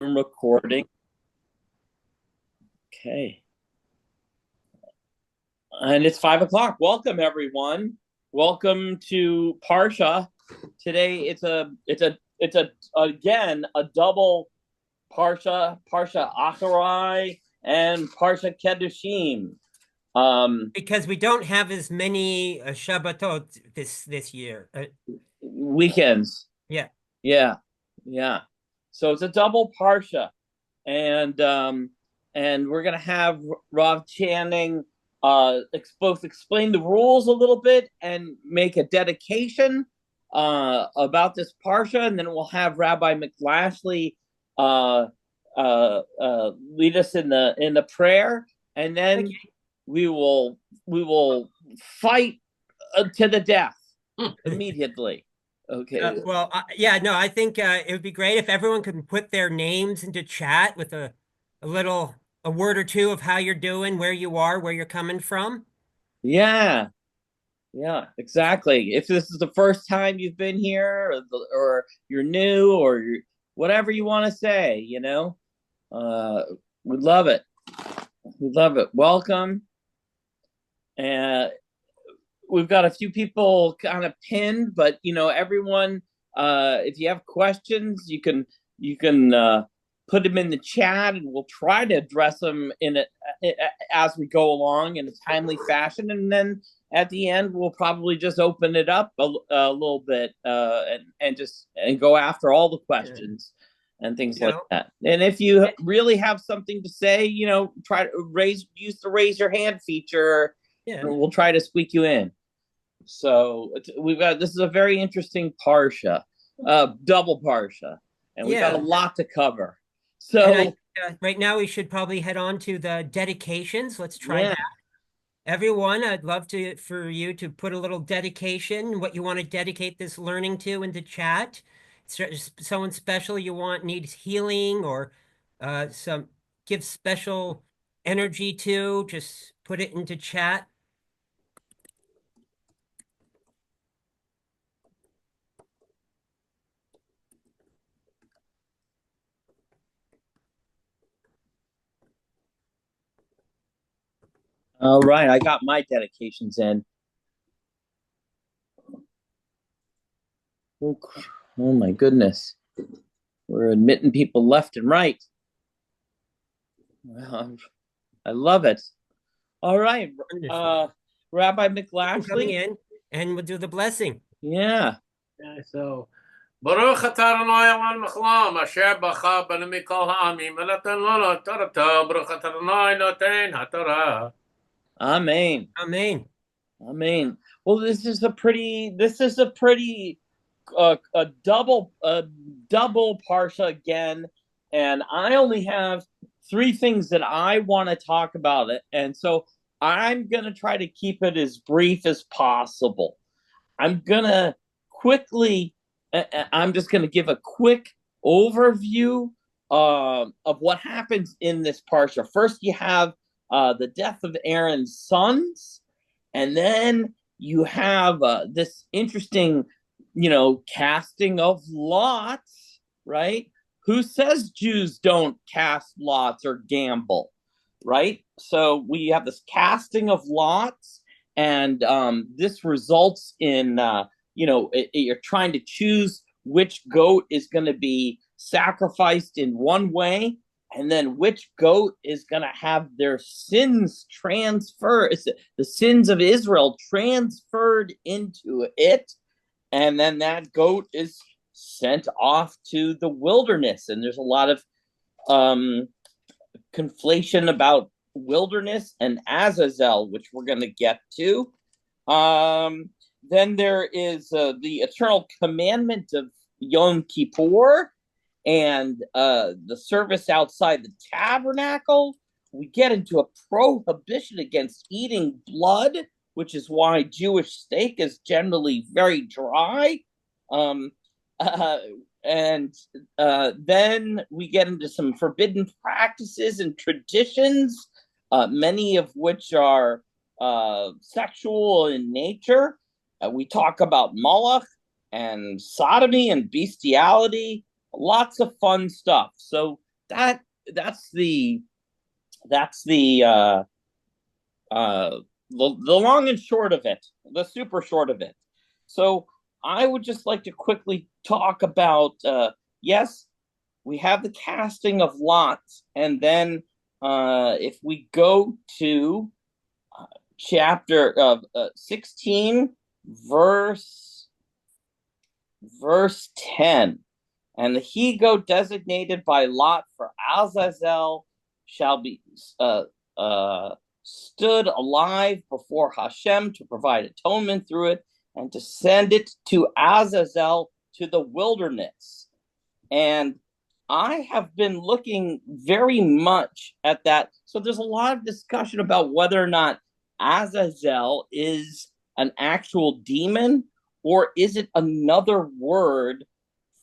Recording. Okay. And it's 5 o'clock. Welcome, everyone. Welcome to Parsha. Today it's again a double Parsha Acharei and Parsha Kedoshim. Because we don't have as many Shabbatot this year. Weekends. Yeah. Yeah. Yeah. So it's a double Parsha. And we're gonna have Rav Channing both explain the rules a little bit and make a dedication about this parsha, and then we'll have Rabbi McLashley lead us in the prayer, and then Okay. we will fight to the death immediately. Okay. I think it would be great if everyone could put their names into chat with a word or two of how you're doing, where you are, where you're coming from. Yeah. Yeah, exactly. If this is the first time you've been here, or you're new, or whatever you want to say, uh, we'd love it. We'd love it. Welcome. And we've got a few people kind of pinned, but everyone, if you have questions, you can put them in the chat, and we'll try to address them in it as we go along in a timely fashion, and then at the end we'll probably just open it up a little bit and go after all the questions and things like that. And if you really have something to say, try to use the raise your hand feature, and we'll try to squeak you in. So this is a very interesting parsha, double parsha, and we've got a lot to cover. So right now we should probably head on to the dedications. Let's try that. Everyone, I'd love for you to put a little dedication, what you want to dedicate this learning to in the chat. Someone special you want needs healing or give special energy to, just put it into chat. All right, I got my dedications in. Oh my goodness. We're admitting people left and right. Well, I love it. All right. Rabbi McLashley. Coming in, and we'll do the blessing. Yeah. So, Baruch atah Adonai Eloheinu Mechlam, asher bacha banu mikol ha'amim, v'natan lanu Torato, Baruch atah Adonai noten haTorah. Amen. Amen. Amen. Well, this is a pretty a double parsha again, and I only have three things that I want to talk about it, and so I'm gonna try to keep it as brief as possible. I'm gonna quickly. I'm just gonna give a quick overview of what happens in this parsha. First, you have the death of Aaron's sons, and then you have this interesting, casting of lots, right? Who says Jews don't cast lots or gamble, right? So we have this casting of lots, and this results in, you're trying to choose which goat is going to be sacrificed in one way, and then which goat is going to have their sins transferred, the sins of Israel transferred into it, and then that goat is sent off to the wilderness. And there's a lot of conflation about wilderness and Azazel, which we're going to get to. Then there is the eternal commandment of Yom Kippur, and the service outside the tabernacle. We get into a prohibition against eating blood, which is why Jewish steak is generally very dry. And then we get into some forbidden practices and traditions, many of which are sexual in nature. We talk about Moloch and sodomy and bestiality. Lots of fun stuff. So that's the long and short of it, the super short of it. So I would just like to quickly talk about yes, we have the casting of lots, and then if we go to chapter 16, verse 10, and the he-goat designated by lot for Azazel shall be stood alive before Hashem to provide atonement through it and to send it to Azazel to the wilderness. And I have been looking very much at that. So there's a lot of discussion about whether or not Azazel is an actual demon or is it another word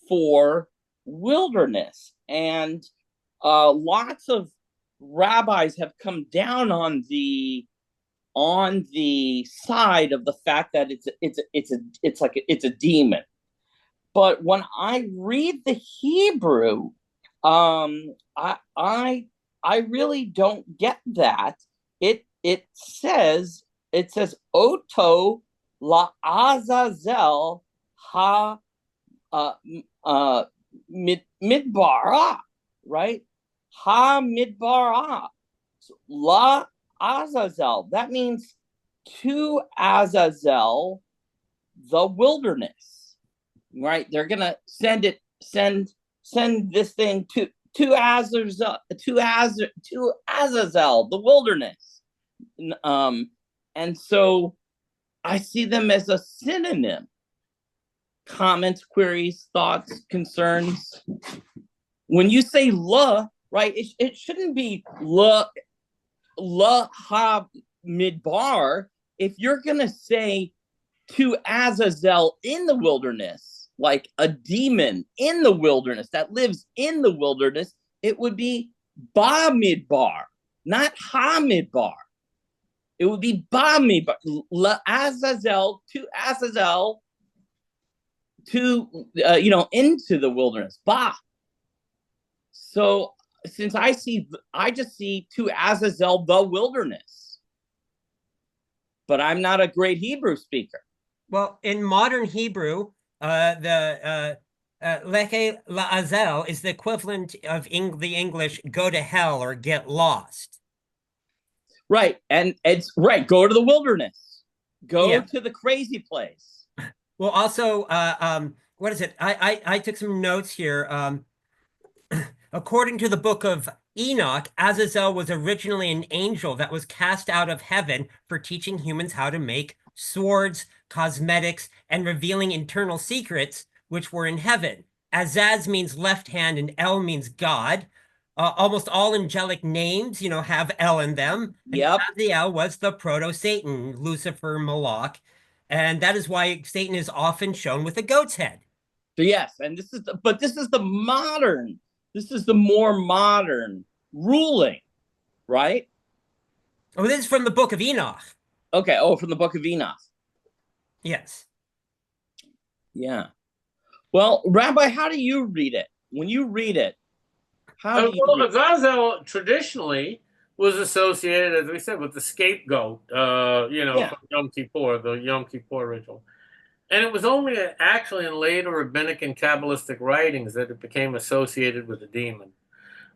for wilderness. And lots of rabbis have come down on the side of the fact that it's a demon. But when I read the Hebrew, I really don't get that. It says Oto la Azazel ha midbara, right? Ha midbara, la Azazel. That means to Azazel, the wilderness, right? They're gonna send this thing to Azazel, to Azazel, the wilderness. And so I see them as a synonym. Comments, queries, thoughts, concerns. When you say la, right, it shouldn't be la ha midbar. If you're gonna say to Azazel in the wilderness, like a demon in the wilderness that lives in the wilderness, it would be ba midbar, not ha midbar. It would be ba midbar, la Azazel to Azazel to into the wilderness, ba. So since I just see to Azazel the wilderness, but I'm not a great Hebrew speaker. Well, in modern Hebrew, the Leche La'azel is the equivalent of the English "go to hell" or "get lost." Right, and it's right. Go to the wilderness. Go to the crazy place. Well, also, what is it? I took some notes here. According to the book of Enoch, Azazel was originally an angel that was cast out of heaven for teaching humans how to make swords, cosmetics, and revealing internal secrets, which were in heaven. Azaz means left hand and El means God. Almost all angelic names, have El in them. Yep. And Azazel was the proto-Satan, Lucifer, Malach. And that is why Satan is often shown with a goat's head. So yes, and this is the more modern ruling, right? Oh, this is from the book of Enoch. Okay. From the book of Enoch. Yes. Yeah. Well, Rabbi, how do you read it? When you read it, how do you read it? Azazel traditionally was associated, as we said, with the scapegoat, from Yom Kippur, the Yom Kippur ritual. And it was only actually in later rabbinic and Kabbalistic writings that it became associated with a demon.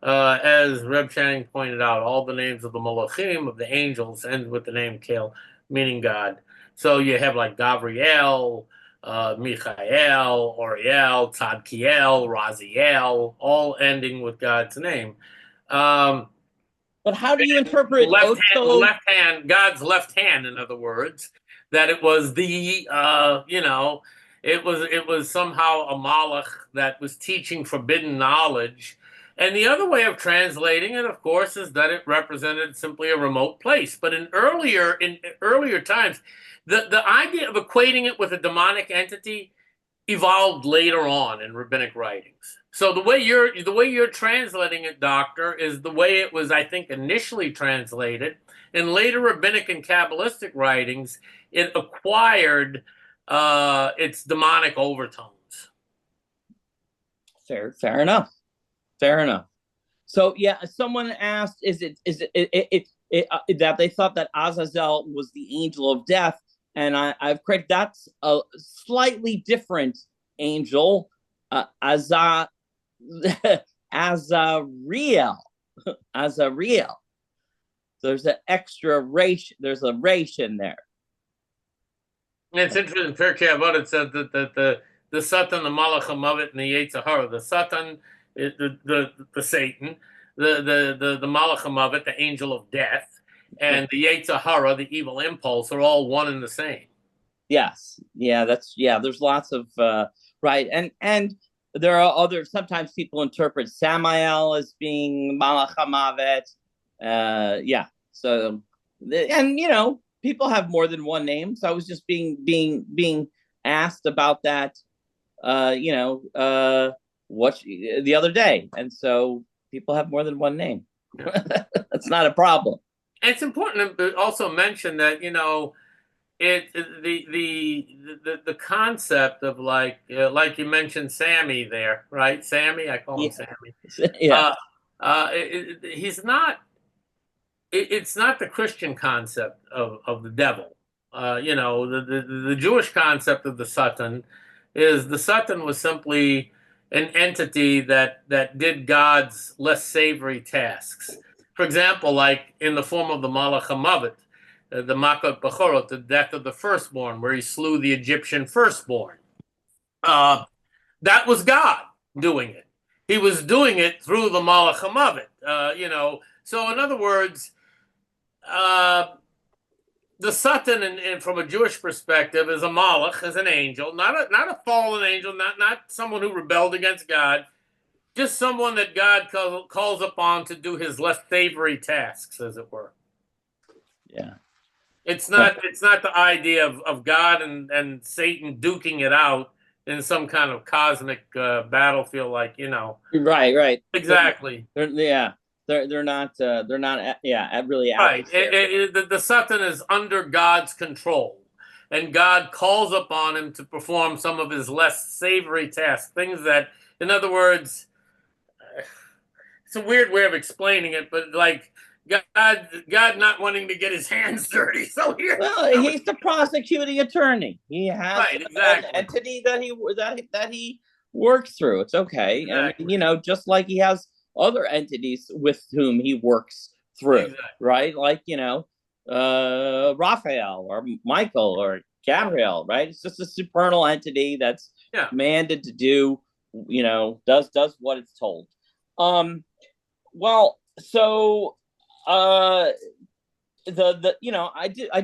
As Reb Channing pointed out, all the names of the Malachim, of the angels, end with the name Kel, meaning God. So you have like Gavriel, Michael, Oriel, Tzadkiel, Raziel, all ending with God's name. But how do you interpret left hand, God's left hand, in other words, that it was the, it was somehow a malach that was teaching forbidden knowledge. And the other way of translating it, of course, is that it represented simply a remote place. But in earlier times, the idea of equating it with a demonic entity evolved later on in rabbinic writings. So the way you're translating it, Doctor, is the way it was, I think, initially translated. In later rabbinic and Kabbalistic writings, it acquired its demonic overtones. Fair enough. So yeah, someone asked, is it that they thought that Azazel was the angel of death, and I've corrected that's a slightly different angel, Azariel, Azariel. There's an extra ration. There's a ration there. It's interesting. Pirkei Avot, it said that the Satan, the Malach HaMavet, and the Yetzer Hara. The Satan, the Satan, the Malach HaMavet, the angel of death, and the Yetzer Hara, the evil impulse, are all one and the same. Yes, yeah, There's lots of right, and there are other. Sometimes people interpret Samael as being Malach HaMavet. Yeah. So, and people have more than one name. So I was just being asked about that. What the other day, and so people have more than one name. That's not a problem. And it's important to also mention that the concept of like you mentioned Sammy there, right? Sammy, I call him Sammy. Yeah. He's not. It's not the Christian concept of the devil. The Jewish concept of the Satan is the Satan was simply an entity that did God's less savory tasks. For example, like in the form of the Malach HaMavet, the Makot Bechorot, the death of the firstborn, where he slew the Egyptian firstborn. That was God doing it. He was doing it through the Malach HaMavet. So in other words, the Satan, and from a Jewish perspective, is a malach, is an angel, not a fallen angel, not someone who rebelled against God, just someone that God calls upon to do his less savory tasks, as it were. Yeah, it's not the idea of God and Satan duking it out in some kind of cosmic battlefield, like Right. Exactly. They're not really out. Right. The Satan is under God's control, and God calls upon him to perform some of his less savory tasks, things that, in other words, it's a weird way of explaining it, but like God not wanting to get his hands dirty. So he's the prosecuting attorney. He has exactly. an entity that he works through. It's okay. Exactly. And just like he has other entities with whom he works through, exactly. Right? Like, Raphael or Michael or Gabriel, right? It's just a supernal entity that's commanded to do, does what it's told. Well, so I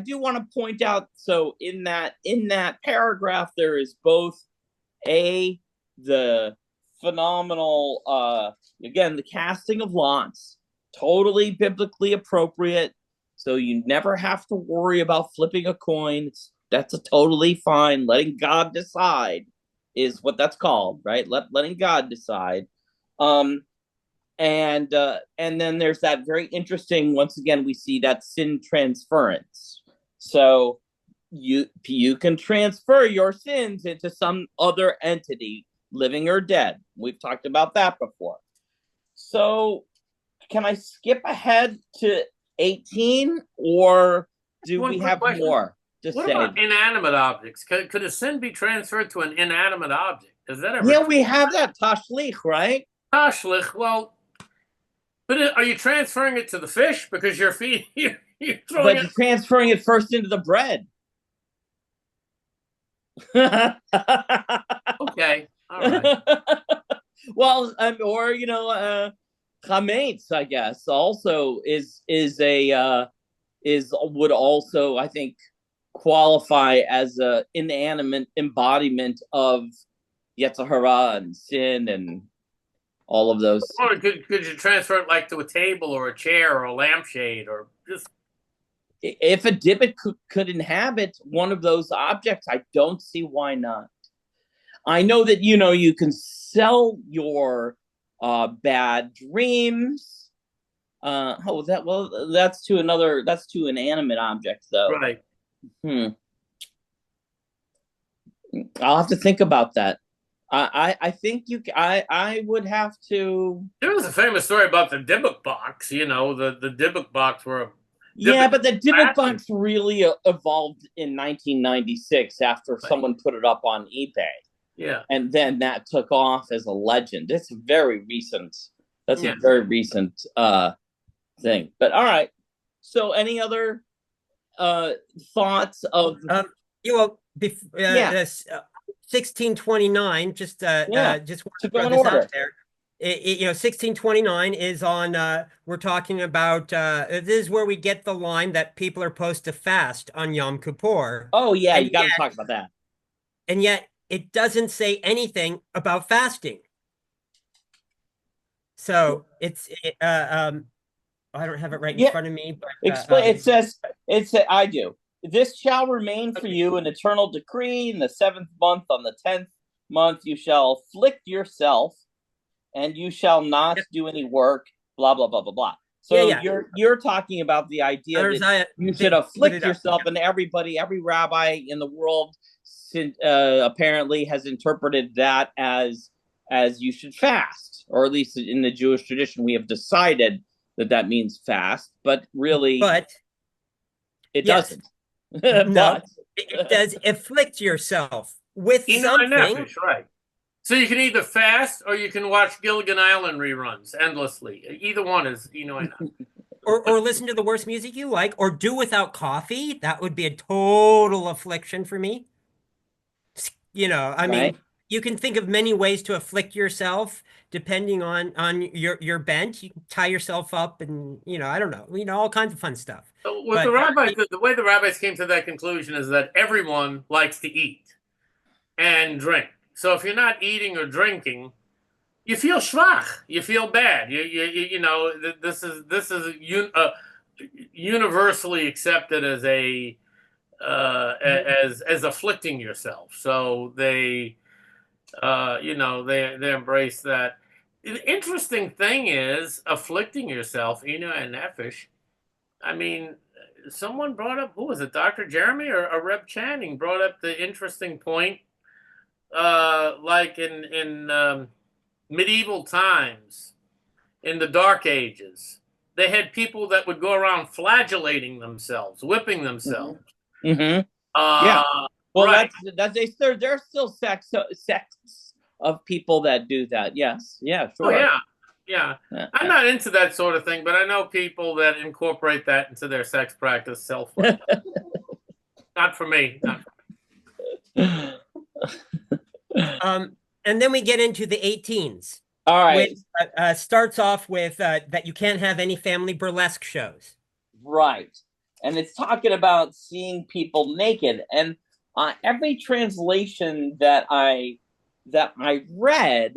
do want to point out, so in that paragraph there is both the phenomenal again, the casting of lots, totally biblically appropriate, so you never have to worry about flipping a coin. That's a totally fine. Letting God decide is what that's called, right? Letting God decide. And then there's that very interesting, once again, we see that sin transference. So you can transfer your sins into some other entity, living or dead. We've talked about that before. So can I skip ahead to 18, or do we have more to say? What about inanimate objects? Could a sin be transferred to an inanimate object? Is that ever? Yeah, we have that tashlich, right? Tashlich. Well, but are you transferring it to the fish because you're feeding? You're transferring it first into the bread. Okay. All right. Well, or chametz, I guess, also would also, I think, qualify as a inanimate embodiment of Yetzer Hara and sin and all of those. Or could you transfer it like to a table or a chair or a lampshade, or just? If a Dybbuk could inhabit one of those objects, I don't see why not. I know that you can sell your bad dreams. That's to an inanimate object, though. Right. I'll have to think about that. I think I would have to. There was a famous story about the Dybbuk box. You know, the Dybbuk box were Yeah, Dybbuk but the Dybbuk fashion. box really evolved in 1996 after Right. someone put it up on eBay, Yeah. and then that took off as a legend. It's very recent. That's a Yeah. very recent thing. But all right. So, any other uh thoughts of? You know, Yeah, 1629. Just yeah. just want To to go throw in this out order. there. 1629 is on. We're talking about. This is where we get the line that people are supposed to fast on Yom Kippur, Oh yeah, and you got to talk about that. yet it doesn't say anything about fasting. So I don't have it right in Yeah, front of me, but explain. It says I do. This shall remain for you an eternal decree. In the 7th month, on the 10th month, you shall afflict yourself, and you shall not do any work. Blah blah blah blah blah. yeah, So yeah. you're talking about the idea Others that I you should did put afflict it up. yourself, and every rabbi in the world apparently has interpreted that as you should fast, or at least in the Jewish tradition, we have decided that that means fast, but really But it yes, doesn't. no, But it does afflict yourself with Eno and something, Nefesh, right. So you can either fast or you can watch Gilligan Island reruns endlessly. Either one is Eno and Nefesh. or listen to the worst music you like, or do without coffee. That would be a total affliction for me. I right, mean, you can think of many ways to afflict yourself depending on your bent. You can tie yourself up, and I don't know, all kinds of fun stuff. So what the But rabbis, the way the rabbis came to that conclusion is that everyone likes to eat and drink. So if you're not eating or drinking, you feel schwach. You feel bad. This is universally accepted as as afflicting yourself. So they embrace that. The interesting thing is afflicting yourself, and Nefesh. I mean, someone brought up, who was it, Dr. Jeremy or Reb Channing brought up the interesting point, like in medieval times, in the Dark Ages, they had people that would go around flagellating themselves, whipping themselves. mm-hmm. Yeah. Uh, Well, right. there's still sects of people that do that. Yes, yeah, Oh sure. yeah. I'm not into that sort of thing, but I know people that incorporate that into their sex practice self-love. Not for me. Not and then we get into the 18s, All which right, starts off with that you can't have any family burlesque shows. right, and it's talking about seeing people naked, and every translation that I read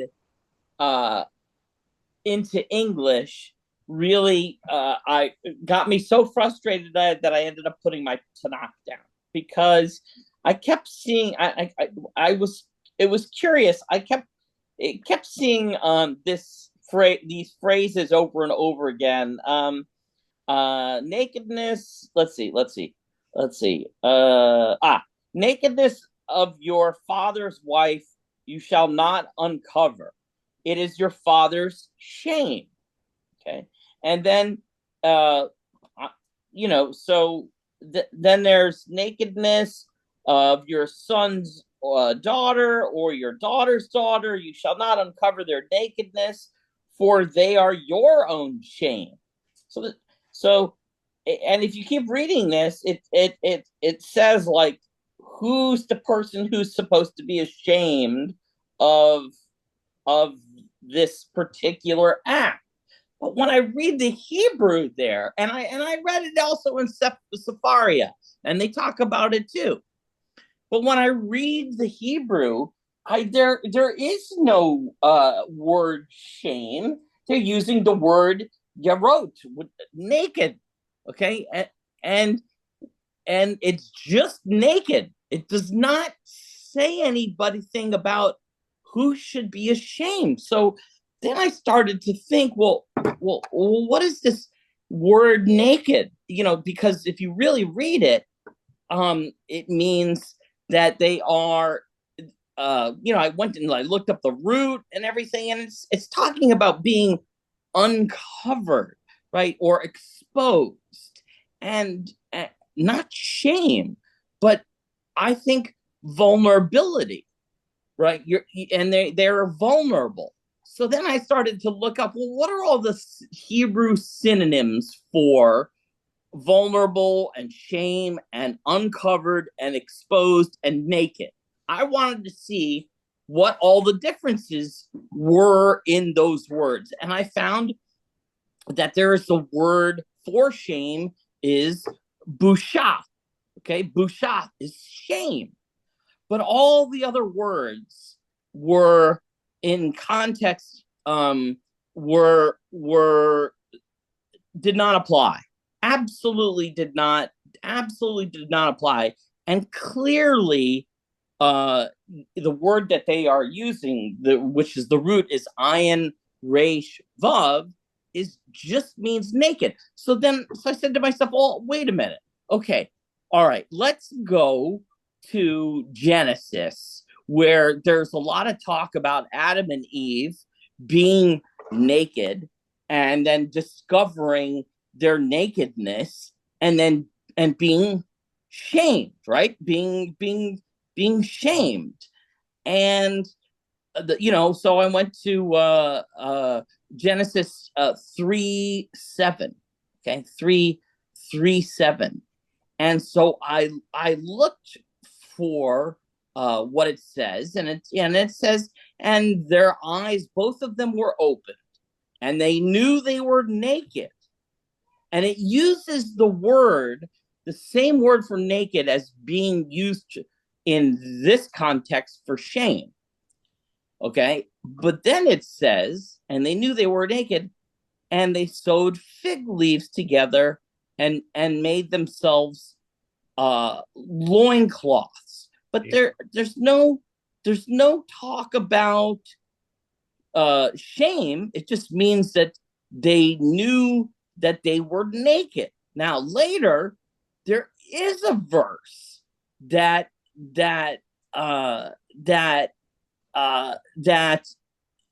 into English really I got me so frustrated that I ended up putting my Tanakh down, because I kept seeing I was it was curious. It kept seeing these phrases over and over again. Nakedness. Let's see. Nakedness of your father's wife you shall not uncover. It is your father's shame. Okay, and then then there's nakedness of your son's daughter or your daughter's daughter. You shall not uncover their nakedness, for they are your own shame. So, and if you keep reading this, it says, like, who's the person who's supposed to be ashamed of of this particular act. But when I read the Hebrew there, and I read it also in Sepharia, and they talk about it too. But when I read the Hebrew, there is no word shame. They're using the word yarot, naked. Okay, and and it's just naked. It does not say anything about who should be ashamed. So then I started to think, well, what is this word naked? Because if you really read it, it means that they are I went and I looked up the root and everything, and it's talking about being uncovered, right, or exposed, and not shame, but I think vulnerability, right? They're vulnerable. So then I started to look up, well, what are all the Hebrew synonyms for vulnerable and shame and uncovered and exposed and naked? I wanted to see what all the differences were in those words. And I found that there is the word for shame is busha. Okay, busha is shame. But all the other words were in context, were did not apply. Absolutely did not apply. And clearly, the word that they are using, which is the root, is ayin resh vav, is just means naked. So I said to myself, well, wait a minute. Okay, all right, let's go to Genesis, where there's a lot of talk about Adam and Eve being naked and then discovering their nakedness and being shamed, right? Being shamed. And so I went to Genesis 3:7. Okay, 3:7. And so I looked for what it says, and it says, and their eyes, both of them, were opened, and they knew they were naked. And it uses the same word for naked as being used in this context for shame. Okay, but then it says, and they knew they were naked, and they sewed fig leaves together and made themselves loincloths. But there's no talk about shame. It just means that they knew that they were naked. Now later, there is a verse that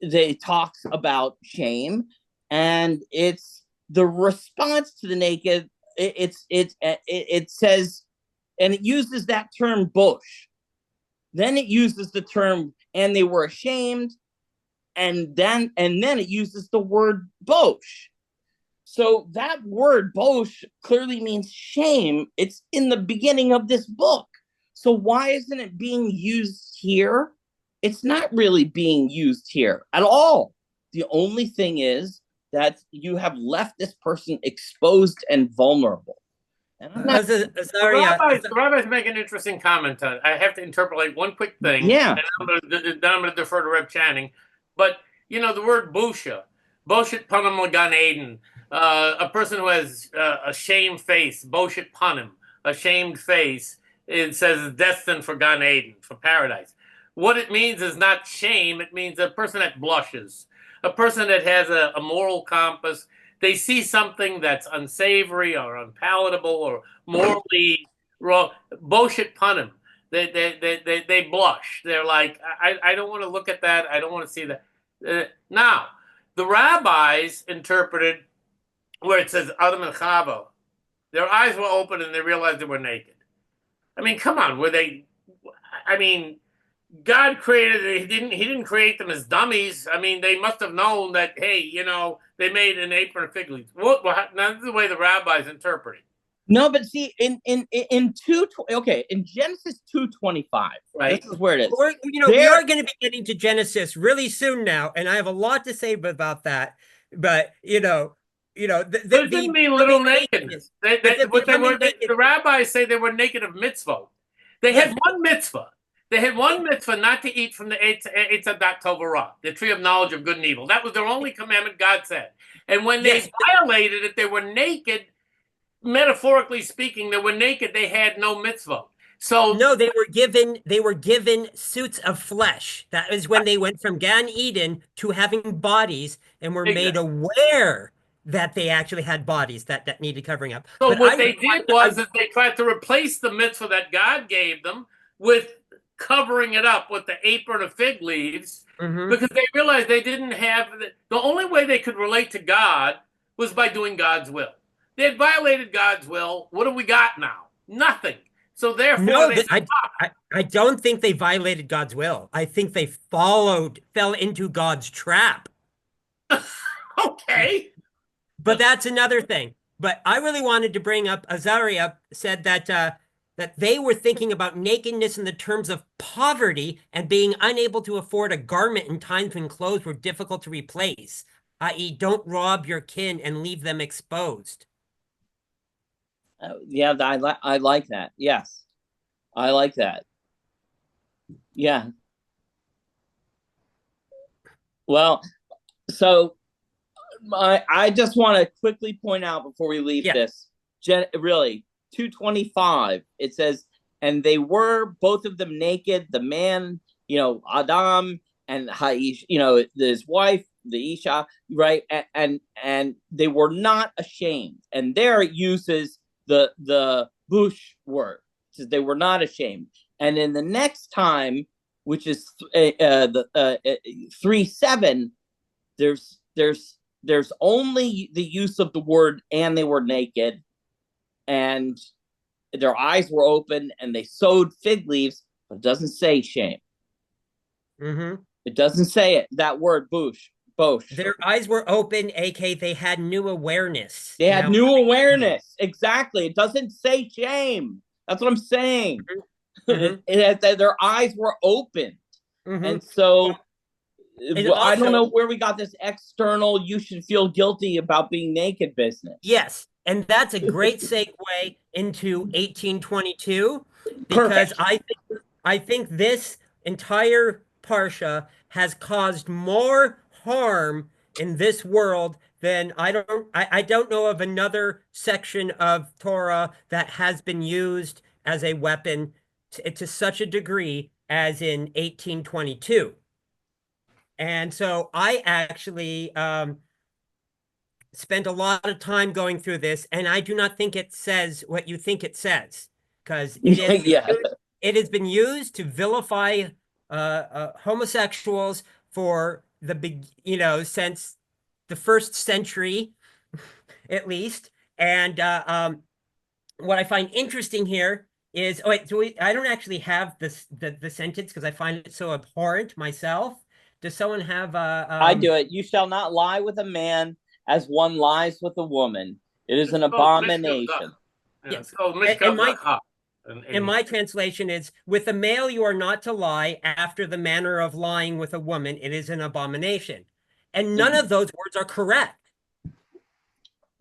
they talks about shame, and it's the response to the naked. It says, and it uses that term bosh. Then it uses the term, and they were ashamed, and then it uses the word bosh. So that word bosh clearly means shame. It's in the beginning of this book. So why isn't it being used here? It's not really being used here at all. The only thing is that you have left this person exposed and vulnerable. And I'm not, the rabbis make an interesting comment on it. I have to interpolate one quick thing. Yeah. And then I'm going to defer to Reb Channing. But, the word busha, boshet panim lagan Eden, a person who has a shame face, boshet panim, a shamed face, it says destined for Gan Eden, for paradise. What it means is not shame. It means a person that blushes, a person that has a moral compass. They see something that's unsavory or unpalatable or morally wrong. Boshet panim. They blush. They're like, I don't want to look at that. I don't want to see that. Now, the rabbis interpreted where it says Adam and Chava, their eyes were open and they realized they were naked. I mean, come on, God created, he didn't create them as dummies. I mean, they must have known that, hey, they made an apron of fig leaves. Now, this is the way the rabbis interpret it. No, but see, in Genesis 2:25, right? This is where it is. We are going to be getting to Genesis really soon now, and I have a lot to say about that. But it didn't mean little nakedness. The rabbis say they were naked of mitzvah. They had one mitzvah. They had one mitzvah not to eat from the Eitz Hadat Tovah, the tree of knowledge of good and evil. That was their only commandment, God said. And when they violated it, they were naked. Metaphorically speaking, they were naked. They had no mitzvah. So no, they were given suits of flesh. That is when they went from Gan Eden to having bodies and were made aware that they actually had bodies that needed covering up. So what they did was they tried to replace the mitzvah that God gave them with covering it up with the apron of fig leaves Mm-hmm. because they realized they didn't have the only way they could relate to God was by doing God's will. They had violated God's will. What do we got now? Nothing. So therefore, No, they said, I don't think they violated God's will. I think they fell into God's trap. okay. But that's another thing. But I really wanted to bring up, Acharei said that that they were thinking about nakedness in the terms of poverty and being unable to afford a garment in times when clothes were difficult to replace, i.e., don't rob your kin and leave them exposed. Yeah, I like that. Yes, I like that. Yeah. Well, so I just want to quickly point out before we leave Yeah. this, really, 225, it says, and they were both of them naked, the man, Adam, and Haish, his wife, the Isha, right? And they were not ashamed. And there it uses the bush word. It says they were not ashamed. And in the next time, which is the 3:7, there's only the use of the word and they were naked and their eyes were open and they sewed fig leaves, but it doesn't say shame. Mm-hmm. It doesn't say it, that word bosh. Their eyes were open, aka they had new awareness. They had new awareness. Exactly. It doesn't say shame. That's what I'm saying. Mm-hmm. Their eyes were open. Mm-hmm. And so and I don't also, know where we got this external, you should feel guilty about being naked business. yes, and that's a great segue into 1822 because Perfect. I think this entire Parsha has caused more harm in this world than I don't know of another section of Torah that has been used as a weapon to such a degree as in 1822. And so I actually spent a lot of time going through this, and I do not think it says what you think it says, because Yeah. it has been used to vilify homosexuals for the big, since the first century, at least. And what I find interesting here is, oh wait, I don't actually have the sentence because I find it so abhorrent myself. Does someone have I do it. You shall not lie with a man as one lies with a woman. It is an abomination. Yes. And my translation is, with a male you are not to lie after the manner of lying with a woman. It is an abomination. And none of those words are correct.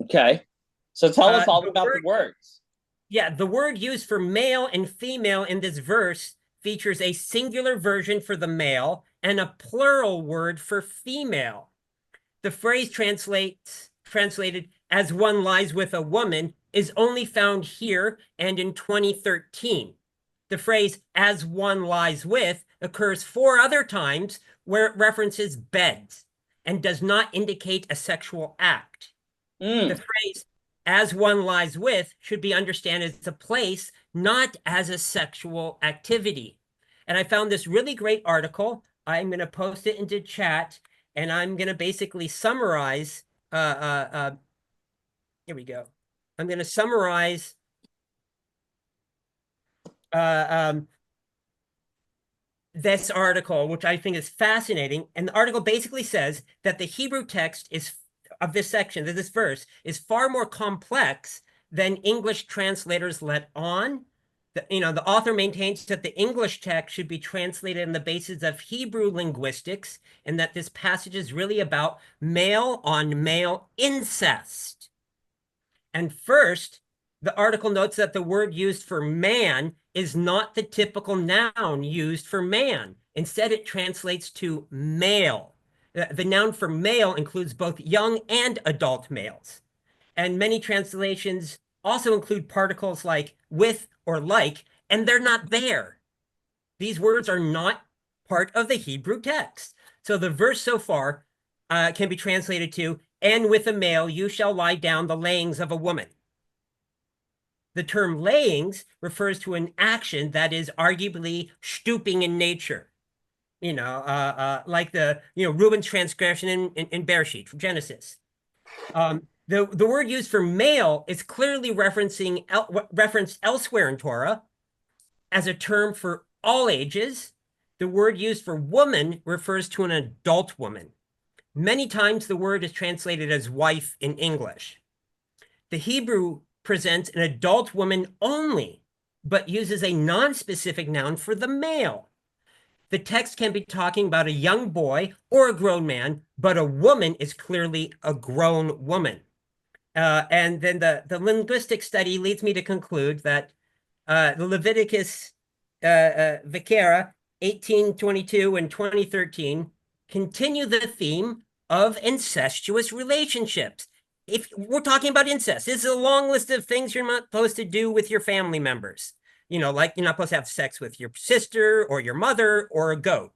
Okay. So tell us all about the words. Yeah, the word used for male and female in this verse features a singular version for the male and a plural word for female. The phrase translated as one lies with a woman is only found here and in 2013. The phrase as one lies with occurs 4 other times where it references beds and does not indicate a sexual act. The phrase as one lies with should be understood as a place, not as a sexual activity. And I found this really great article. I'm going to post it into chat, and I'm going to basically summarize. Here we go. I'm going to summarize this article, which I think is fascinating. And the article basically says that the Hebrew text of this section, this verse, is far more complex than English translators let on. The author maintains that the English text should be translated on the basis of Hebrew linguistics, and that this passage is really about male on male incest. And first, the article notes that the word used for man is not the typical noun used for man. Instead, it translates to male. The noun for male includes both young and adult males. And many translations also include particles like with or like, and they're not there. These words are not part of the Hebrew text. So the verse so far can be translated to, and with a male you shall lie down the layings of a woman. The term layings refers to an action that is arguably stooping in nature. Like Reuben's transgression in Bereshit, from Genesis. The word used for male is clearly referenced elsewhere in Torah as a term for all ages. The word used for woman refers to an adult woman. Many times the word is translated as wife in English. The Hebrew presents an adult woman only, but uses a non-specific noun for the male. The text can be talking about a young boy or a grown man, but a woman is clearly a grown woman. And then the linguistic study leads me to conclude that the Leviticus Vikera 1822 and 2013 continue the theme of incestuous relationships. If we're talking about incest, this is a long list of things you're not supposed to do with your family members. Like you're not supposed to have sex with your sister or your mother or a goat.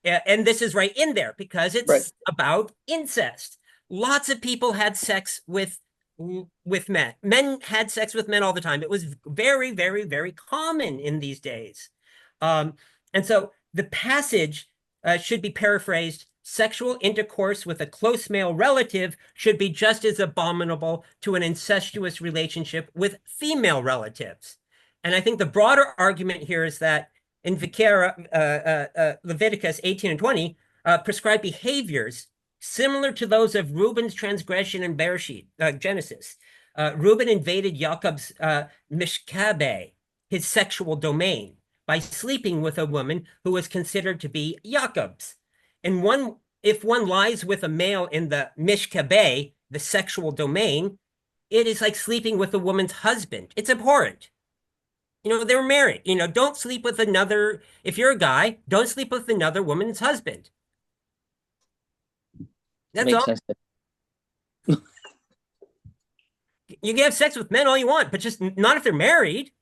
And this is right in there because it's about incest. Lots of people had sex with men. Men had sex with men all the time. It was very, very, very common in these days. And so the passage should be paraphrased: sexual intercourse with a close male relative should be just as abominable to an incestuous relationship with female relatives. And I think the broader argument here is that in Vikera, Leviticus 18 and 20, prescribe behaviors similar to those of Reuben's transgression in Bereshit, Genesis. Reuben invaded Jacob's mishkabeh, his sexual domain, by sleeping with a woman who was considered to be Jacob's. And if one lies with a male in the mishkabeh, the sexual domain, it is like sleeping with a woman's husband. It's abhorrent. They were married. Don't sleep with another. If you're a guy, don't sleep with another woman's husband. That's Makes all. sense. You can have sex with men all you want, but just not if they're married.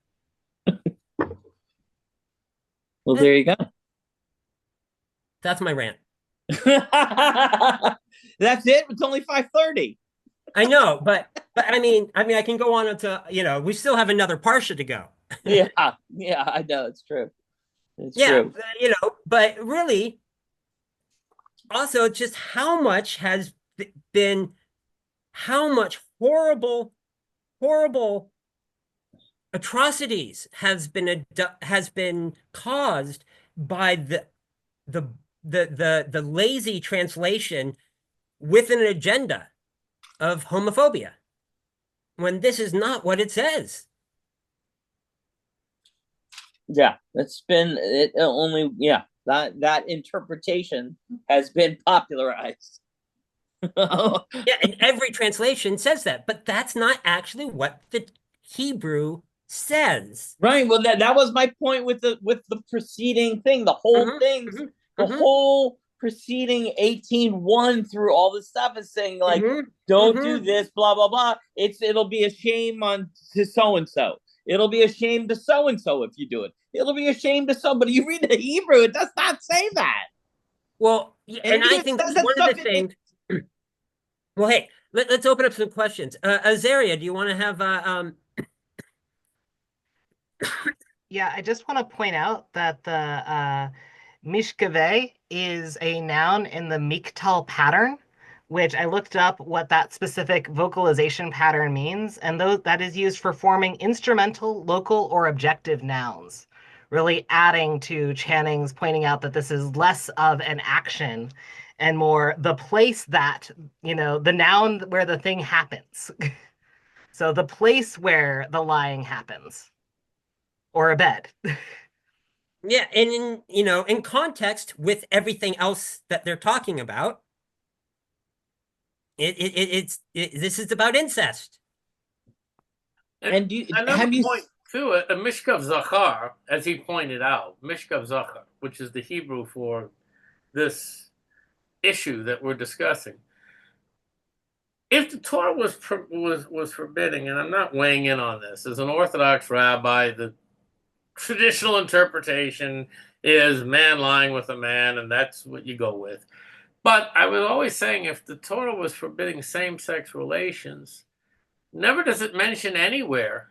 Well, there you go. That's my rant. That's it. It's only 5:30. I know, but I mean, I can go on until we still have another Parsha to go. Yeah, I know it's true. It's true. But really, also just how much horrible atrocities has been caused by the lazy translation with an agenda of homophobia, when this is not what it says. Yeah, that's been it. That interpretation has been popularized. Yeah, and every translation says that, but that's not actually what the Hebrew says. Right. Well, that was my point with the preceding thing. The whole whole preceding 18:1 through all this stuff is saying like, don't do this, blah blah blah. It'll be a shame to so and so. It'll be a shame to so and so if you do it. It'll be a shame to somebody. You read the Hebrew, it does not say that. Well, and I think that's one of the things. Well, hey, let's open up some questions. Azaria, do you want to have Yeah, I just want to point out that the mishkaveh is a noun in the miktal pattern, which I looked up what that specific vocalization pattern means, and that is used for forming instrumental, local, or objective nouns, really adding to Channing's pointing out that this is less of an action and more the place that, the noun where the thing happens. So the place where the lying happens. Or a bed. Yeah, and in context with everything else that they're talking about, this is about incest. And have you point to it? A mishkav zachar, as he pointed out, mishkav zachar, which is the Hebrew for this issue that we're discussing. If the Torah was forbidding, and I'm not weighing in on this, as an Orthodox rabbi, the traditional interpretation is man lying with a man, and that's what you go with. But I was always saying, if the Torah was forbidding same-sex relations, never does it mention anywhere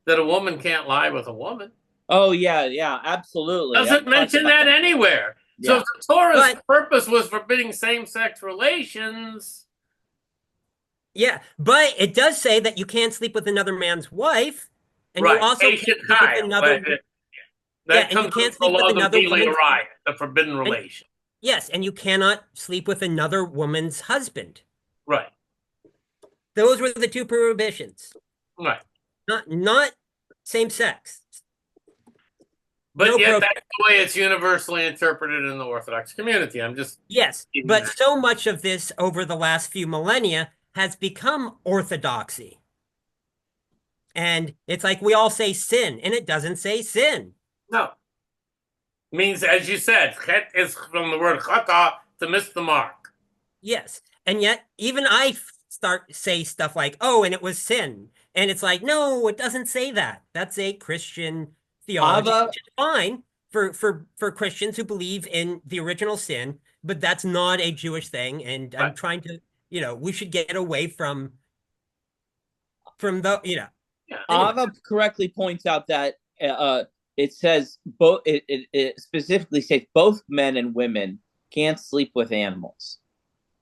that a woman can't lie with a woman. Oh yeah, absolutely. Doesn't mention that anywhere. So Yeah. if the Torah's purpose was forbidding same-sex relations. Yeah, but it does say that you can't sleep with another man's wife, and you Right. also can't sleep with another. That and you comes can't from sleep the with laws of another woman's. the forbidden relation. Yes, and you cannot sleep with another woman's husband. Right. Those were the two prohibitions. Right. Not same sex. But yet that's the way it's universally interpreted in the Orthodox community. I'm just yes, but so much of this over the last few millennia has become orthodoxy. And it's like we all say sin, and it doesn't say sin. No. It means, as you said, chet is from the word chata, to miss the mark. Yes, and yet even I say stuff like, "Oh, and it was sin," and it's like, no, it doesn't say that. That's a Christian theology, which is fine for Christians who believe in the original sin, but that's not a Jewish thing. And I'm trying to, we should get away from the, Yeah. Anyway. Ava correctly points out that it says both. It specifically says both men and women can't sleep with animals.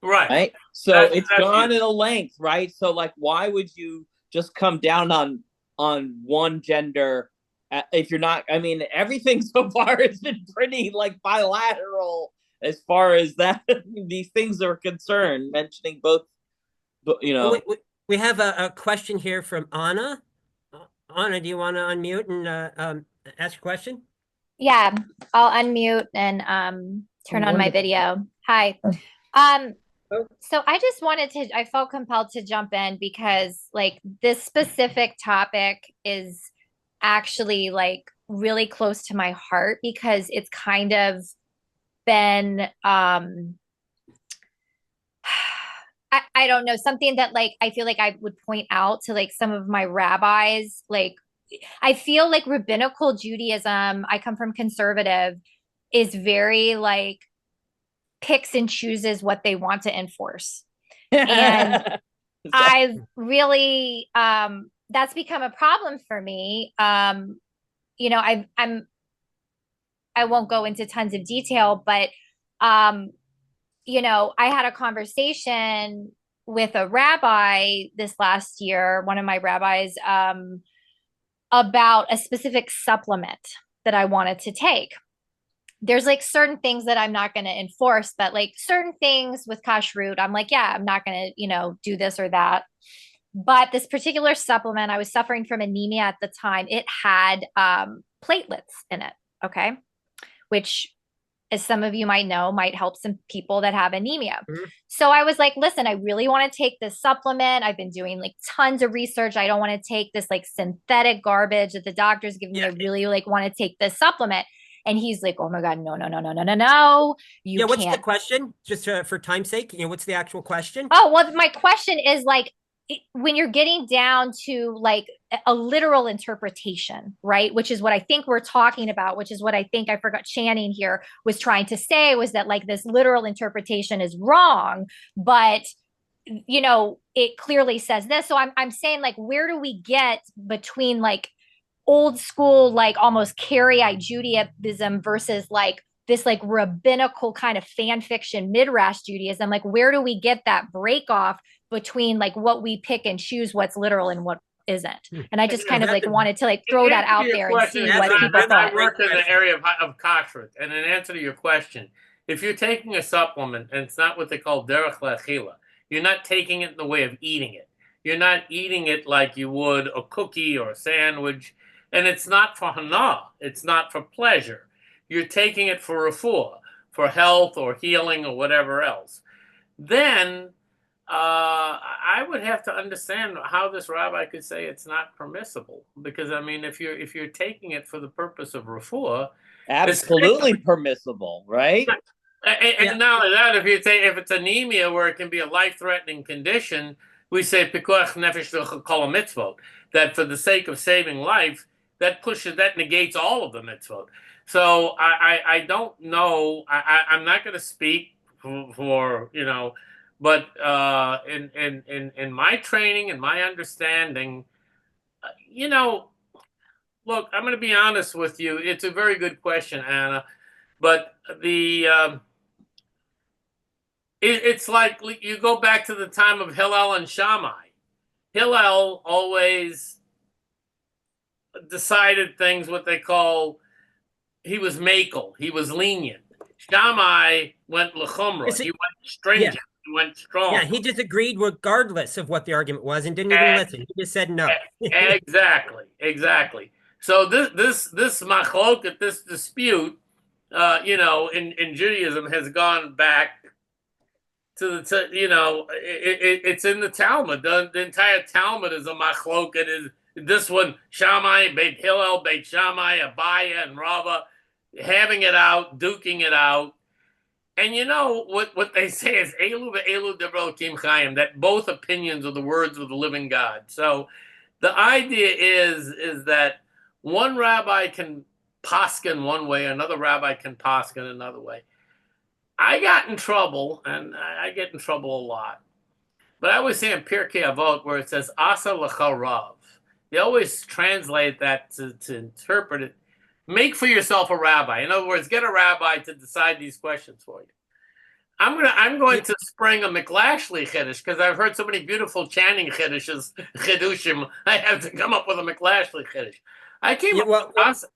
Right. So that's gone in a length, right? So like, why would you just come down on one gender if you're not? I mean, everything so far has been pretty like bilateral as far as that these things are concerned. Mentioning both, we have a question here from Anna. Anna, do you want to unmute and ask a question? Yeah, I'll unmute and turn on my video. Hi. So I just I felt compelled to jump in because like this specific topic is actually like really close to my heart because it's kind of been I don't know, something that like I feel like I would point out to like some of my rabbis. Like I feel like rabbinical Judaism, I come from conservative, is very like picks and chooses what they want to enforce. And I really that's become a problem for me. I won't go into tons of detail, but I had a conversation with a rabbi this last year, one of my rabbis, about a specific supplement that I wanted to take. There's like certain things that I'm not going to enforce, but like certain things with kashrut, I'm like, yeah, I'm not going to, do this or that. But this particular supplement, I was suffering from anemia at the time. It had platelets in it. Okay. Which, as some of you might know, might help some people that have anemia. Mm-hmm. So I was like, listen, I really want to take this supplement. I've been doing like tons of research. I don't want to take this like synthetic garbage that the doctors give me. I really like want to take this supplement. And he's like, oh my God, no. You can't. What's the question? Just for time's sake, what's the actual question? Oh, well, my question is like, when you're getting down to like a literal interpretation, right? Which is what I think we're talking about, which is what I think I forgot Channing here was trying to say was that like this literal interpretation is wrong, but it clearly says this. So I'm saying like, where do we get between like old school, like almost Acharei Judaism versus like this like rabbinical kind of fan fiction midrash Judaism? Like, where do we get that break off between like what we pick and choose what's literal and what isn't? And I just kind of like wanted to like throw that out there and see what people thought. I work in the area of kashrut, and in answer to your question, if you're taking a supplement and it's not what they call derech lechila, you're not taking it in the way of eating it. You're not eating it like you would a cookie or a sandwich, and it's not for hana. It's not for pleasure. You're taking it for refuah, for health or healing or whatever else. Then I would have to understand how this rabbi could say it's not permissible, because I mean, if you're taking it for the purpose of refuah, absolutely permissible, right? And not only that, if it's anemia where it can be a life-threatening condition, we say pikuach nefesh kol mitzvot, that for the sake of saving life, that negates all of the mitzvot. So I don't know. I'm not going to speak for but in my training and my understanding, look, I'm going to be honest with you. It's a very good question, Anna. But it's like you go back to the time of Hillel and Shammai. Hillel always decided things what they call, he was makel, he was lenient. Shammai went lechumra, he went stringent, Yeah. he went strong. Yeah, he disagreed regardless of what the argument was and didn't even listen. He just said no. Exactly. So this machloket, this dispute, in Judaism has gone back to it's in the Talmud. The entire Talmud is a machloket. Is this one Shammai, Beit Hillel, Beit Shammai, Abaya, and Rava having it out, duking it out. And you know what they say is Elu ve'elu devro Kim Chaim, that both opinions are the words of the living God. So the idea is that one rabbi can poskin one way, another rabbi can poskin another way. I got in trouble, and I get in trouble a lot. But I always say in Pirkei Avot where it says Asa L'cha Rav. They always translate that to interpret it. Make for yourself a rabbi. In other words, get a rabbi to decide these questions for you. I'm going to spring a McLashley chiddush because I've heard so many beautiful chanting chidushim. I have to come up with a McLashley chiddush. I came up with Asa.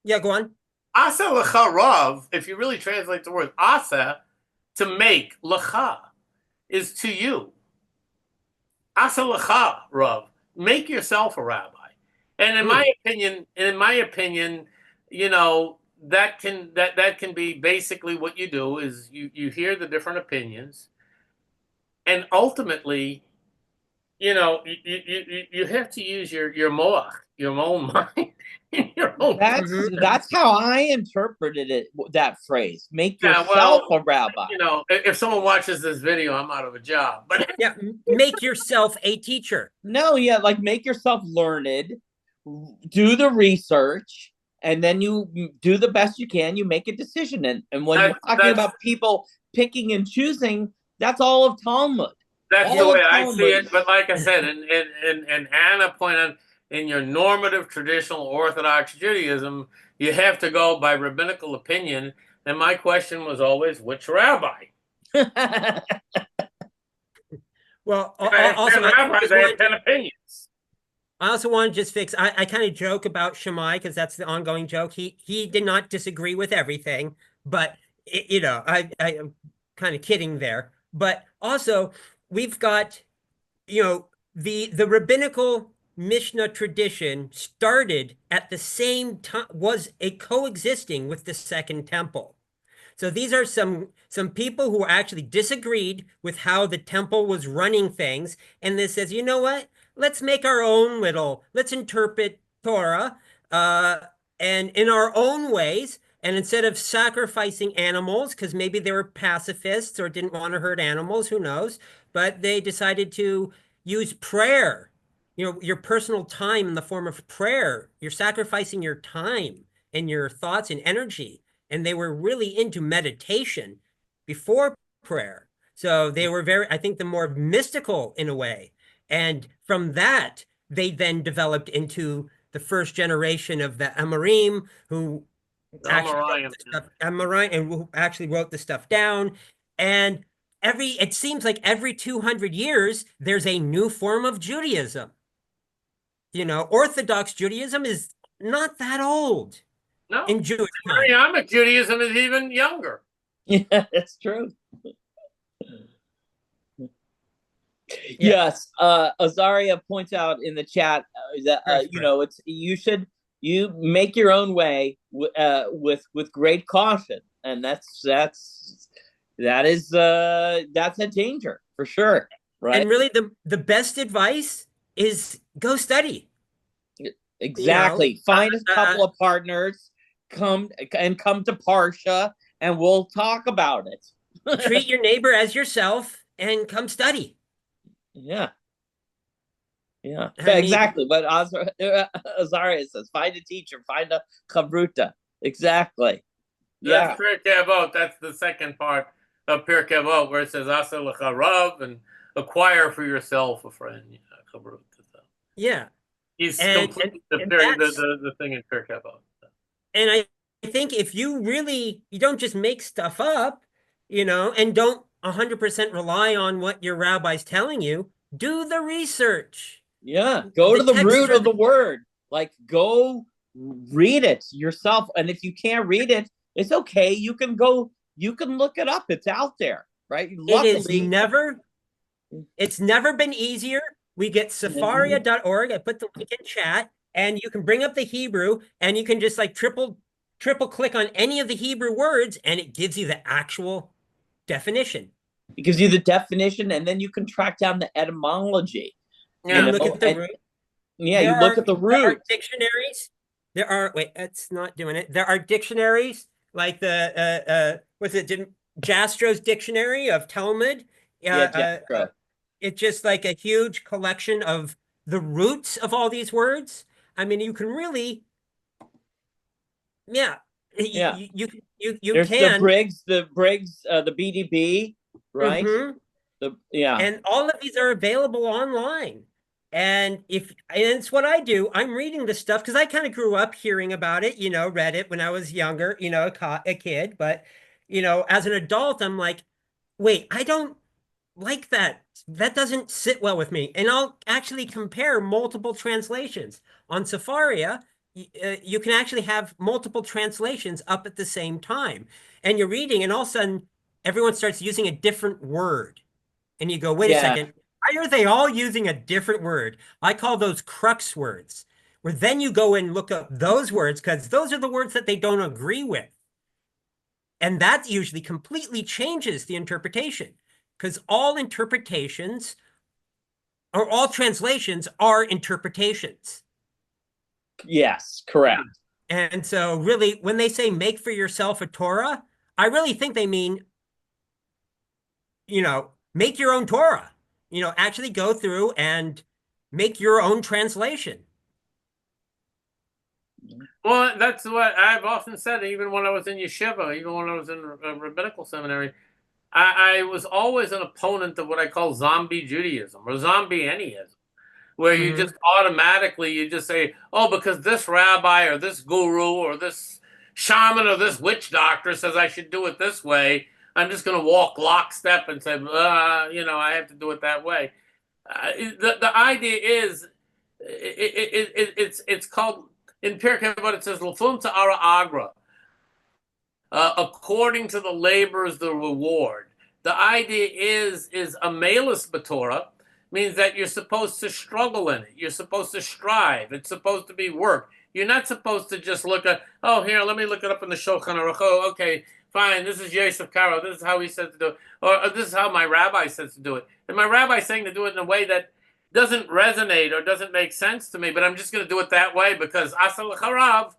Yeah, go on. Asa L'cha Rav, if you really translate the word Asa, to make, L'cha is to you. Asa L'cha Rav, make yourself a rabbi. And in my opinion, that can be basically what you do is you hear the different opinions, and ultimately, you have to use your moach, your own mind. That's how I interpreted it. That phrase, make yourself a rabbi. If someone watches this video, I'm out of a job. But yeah, make yourself a teacher. No, yeah, like make yourself learned, do the research, and then you do the best you can. You make a decision, and when you're talking about people picking and choosing, that's all of Talmud. That's the way I see it. But like I said, and Anna pointed out, in your normative traditional Orthodox Judaism, you have to go by rabbinical opinion. And my question was always, which rabbi? Well, also, rabbis, I have 10 opinions. I also want to just fix, I kind of joke about Shammai because that's the ongoing joke. He did not disagree with everything, but, I'm kind of kidding there. But also, we've got, the rabbinical Mishnah tradition started at the same time, was a coexisting with the Second Temple. So these are some people who actually disagreed with how the temple was running things, and this says, you know what? Let's make our own let's interpret Torah and in our own ways. And instead of sacrificing animals, because maybe they were pacifists or didn't want to hurt animals, who knows? But they decided to use prayer, your personal time in the form of prayer. You're sacrificing your time and your thoughts and energy. And they were really into meditation before prayer. So they were I think, the more mystical in a way. And from that, they then developed into the first generation of the Amorim, who actually wrote the stuff down. And it seems like every 200 years, there's a new form of Judaism. Orthodox Judaism is not that old. No, in Jewish time. Messianic Judaism is even younger. Yeah, that's true. Yes, Azaria points out in the chat that you make your own way with great caution, and that's a danger for sure, right? And really, the best advice is go study. Exactly. Find a couple of partners, come to Parsha, and we'll talk about it. Treat your neighbor as yourself and come study. Yeah. Exactly. But Azaria says, find a teacher, find a chavruta. Exactly. That's Pirkei Avot. That's the second part of Pirkei Avot, where it says Asa L'cha Rav, and acquire for yourself a friend. Yeah. He's And completely and that's the thing in Pirkei Avot. and I think if you really you don't just make stuff up, and don't 100% rely on what your rabbi's telling you, do the research. Yeah, go The to the texts root are of the word. Like, go read it yourself. And if you can't read it, it's okay. You can look it up. It's out there, right? it is Luckily, never it's never been easier. We get Sefaria.org. I put the link in chat, and you can bring up the Hebrew, and you can just like triple click on any of the Hebrew words, and it gives you the actual definition. it gives you the definition, and then you can track down the etymology. And look at the root. Yeah, you look at the root. There are dictionaries. Wait, it's not doing it. There are dictionaries like what's it? Jastro's Dictionary of Talmud. Jastro. It's just like a huge collection of the roots of all these words. I mean, you can really, Yeah. you There's can. the Briggs, the BDB, right? And all of these are available online. And it's what I do. I'm reading this stuff because I kind of grew up hearing about it, read it when I was younger, a kid. But, as an adult, I'm like, wait, I don't like that. That doesn't sit well with me. And I'll actually compare multiple translations. On Sefaria, you can actually have multiple translations up at the same time. And you're reading, and all of a sudden, everyone starts using a different word. And you go, wait a second, why are they all using a different word? I call those crux words, where then you go and look up those words because those are the words that they don't agree with. And that usually completely changes the interpretation because all interpretations or all translations are interpretations. Yes, correct. And so really, when they say make for yourself a Torah, I really think they mean, make your own Torah, actually go through and make your own translation. Well, that's what I've often said, even when I was in yeshiva, even when I was in a rabbinical seminary, I was always an opponent of what I call zombie Judaism or zombie anyism, where you just automatically, you just say, oh, because this rabbi or this guru or this shaman or this witch doctor says I should do it this way, I'm just going to walk lockstep and say, I have to do it that way. The idea is, it's called, in Pirkei Avot, it says, L'fum ta'ara agra. According to the labor is the reward. The idea is a malus b'Torah, means that you're supposed to struggle in it. You're supposed to strive. It's supposed to be work. You're not supposed to just look at, oh, here, let me look it up in the Shulchan Aruch. Oh, okay, fine, this is Yosef Karo. This is how he said to do it. Or this is how my rabbi says to do it. And my rabbi's saying to do it in a way that doesn't resonate or doesn't make sense to me, but I'm just going to do it that way because Asa l'charav,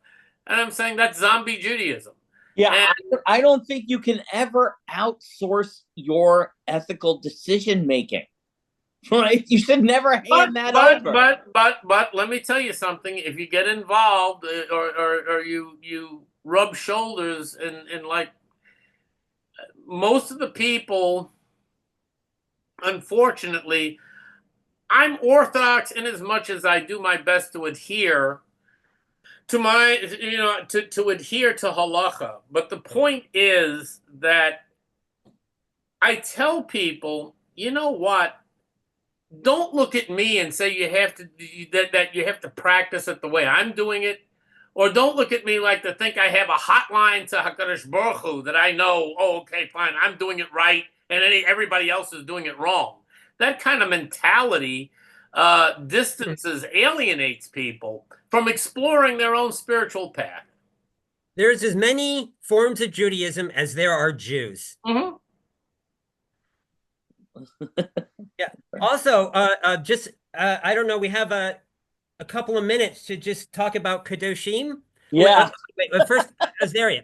and I'm saying that's zombie Judaism. Yeah, I don't think you can ever outsource your ethical decision making. Right? You should never hand that over. But let me tell you something. If you get involved or you rub shoulders and like most of the people, unfortunately, I'm Orthodox in as much as I do my best to adhere to to adhere to halacha. But the point is that I tell people, you know what? Don't look at me and say you have to that you have to practice it the way I'm doing it, or don't look at me like to think I have a hotline to Hakadosh Baruch Hu that I know. Oh, okay, fine, I'm doing it right, and everybody else is doing it wrong. That kind of mentality distances, alienates people from exploring their own spiritual path. There's as many forms of Judaism as there are Jews. Mm-hmm. Yeah. Also, I don't know. We have a couple of minutes to just talk about Kedoshim. Yeah. Wait, first, Azariah.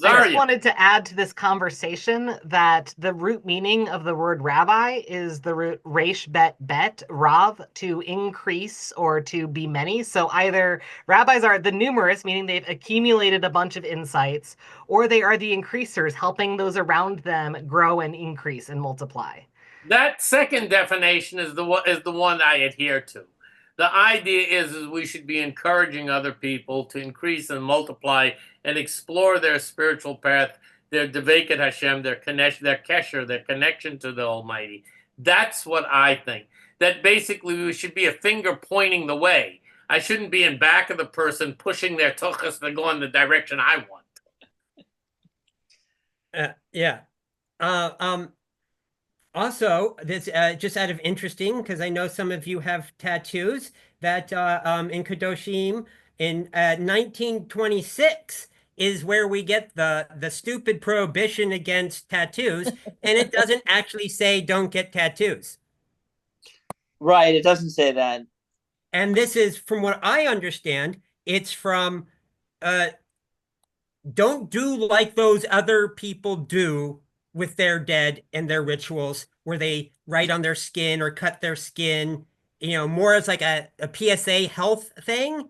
I just wanted to add to this conversation that the root meaning of the word rabbi is the root resh bet bet rav, to increase or to be many. So either rabbis are the numerous, meaning they've accumulated a bunch of insights, or they are the increasers, helping those around them grow and increase and multiply. That second definition is the one I adhere to. The idea is we should be encouraging other people to increase and multiply and explore their spiritual path, their Deveket Hashem, their connection, their kesher, their connection to the Almighty. That's what I think. That basically we should be a finger pointing the way. I shouldn't be in back of the person pushing their tuchus to go in the direction I want. Yeah. Also, this just out of interesting, because I know some of you have tattoos, that in Kedoshim in 1926 is where we get the stupid prohibition against tattoos, and it doesn't actually say don't get tattoos. Right, it doesn't say that. And this is, from what I understand, it's from don't do like those other people do with their dead and their rituals, where they write on their skin or cut their skin, more as like a PSA health thing.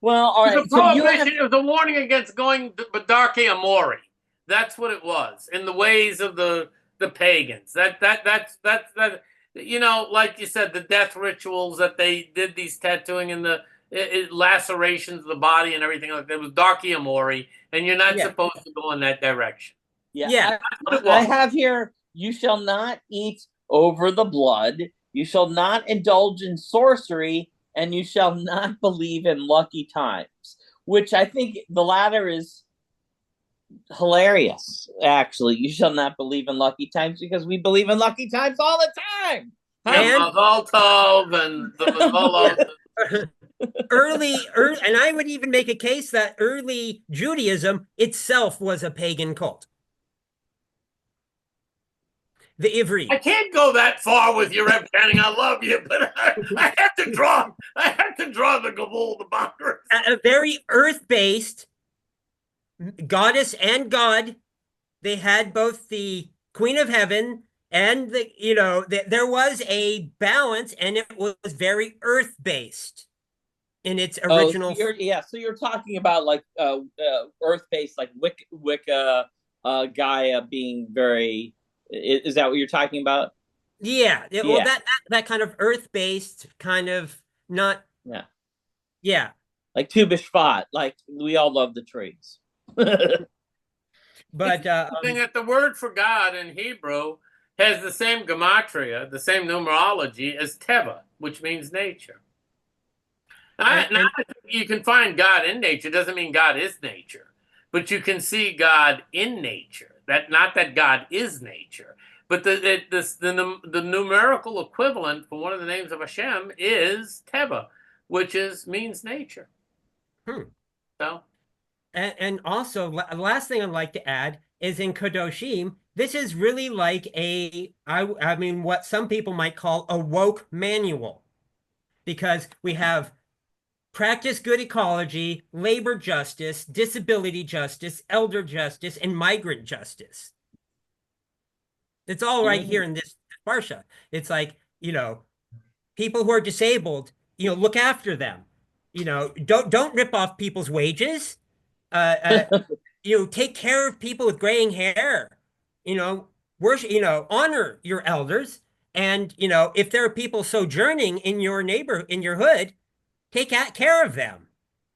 Well, all right. The prohibition was a warning against going Badarke Amori. That's what it was, in the ways of the pagans. That's like you said, the death rituals that they did, these tattooing and the lacerations of the body and everything like that. It was Darky Amori, and you're not supposed to go in that direction. Yeah. I have here, you shall not eat over the blood, you shall not indulge in sorcery, and you shall not believe in lucky times, which I think the latter is hilarious, actually. You shall not believe in lucky times, because we believe in lucky times all the time. Early, and I would even make a case that early Judaism itself was a pagan cult. The Ivri. I can't go that far with you, Reb Canning. I love you, but I have to draw the Gavul, the boundaries. A very earth-based goddess and god. They had both the Queen of Heaven and there was a balance, and it was very earth-based in its original. So you're talking about like earth-based, like Wicca, Gaia being very. Is that what you're talking about? Yeah. Well, that kind of earth-based, kind of not. Yeah. Yeah. Like Tu B'Shvat, like we all love the trees. But that the word for God in Hebrew has the same gematria, the same numerology as Teva, which means nature. Now, you can find God in nature. Doesn't mean God is nature, but you can see God in nature. Not that God is nature, but the numerical equivalent for one of the names of Hashem is Teva, which means nature. So, and also, the last thing I'd like to add is in Kedoshim, this is really like I mean, what some people might call a woke manual, because we have practice good ecology, labor justice, disability justice, elder justice, and migrant justice. It's all right here in this Parsha. It's like, people who are disabled, look after them. Don't rip off people's wages. Take care of people with graying hair. Worship, honor your elders. And, if there are people sojourning in your hood, take care of them,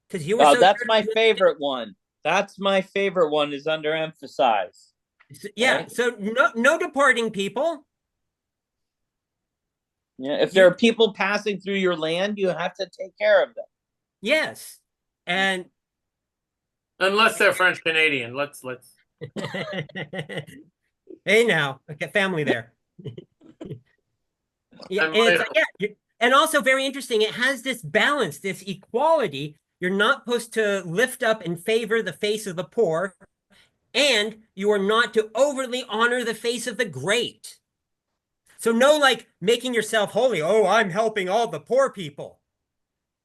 because you were. That's my favorite one. That's my favorite one, is underemphasized. Yeah. Right? So no deporting people. Yeah. If there are people passing through your land, you have to take care of them. Yes. And unless they're French Canadian, let's. Hey, now, okay, family there. And also very interesting, it has this balance, this equality. You're not supposed to lift up and favor the face of the poor, and you are not to overly honor the face of the great. So no, like, making yourself holy. Oh, I'm helping all the poor people.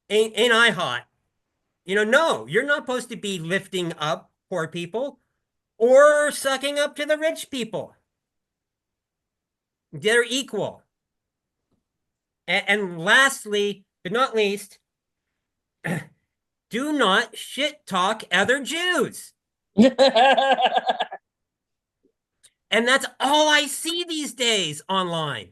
Ain't I hot? No, you're not supposed to be lifting up poor people or sucking up to the rich people. They're equal. And lastly, but not least, do not shit talk other Jews. And that's all I see these days online.